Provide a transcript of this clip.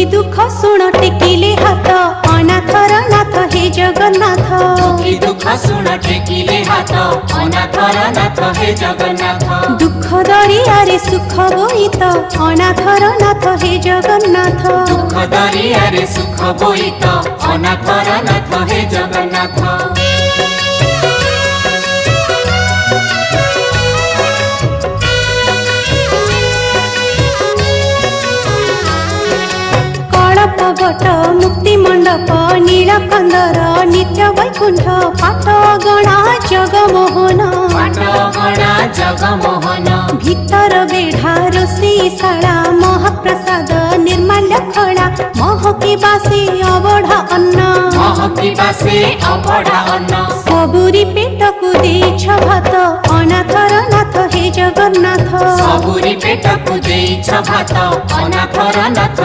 दुखी दुख शुण टेकिले हाथ अनाथर नाथ हे जगन्नाथ दुखी दुख शुण टेकिले हाथ अनाथर नाथ हे जगन्नाथ दुख दरियारे सुख बोईत अनाथर नाथ हे जगन्नाथ दुख दरियारे सुख बोईत अनाथर नाथ हे जगन्नाथ बट मुक्ति मंडप नीलकंदर नित्य वैकुंठ पाटगणा जगमोहन पाटगणा जगमोहन भीतर बेढ़ा रोषेशाला महाप्रसाद निर्माल्य खड़ा महकी बासे अबढ़ा अन्न महकी बासे अबढ़ा अन्न सबुरी पेट को देछ भात अनाथर नाथ हे जगन्नाथ सबुरी पेट को देछ भात अनाथर नाथ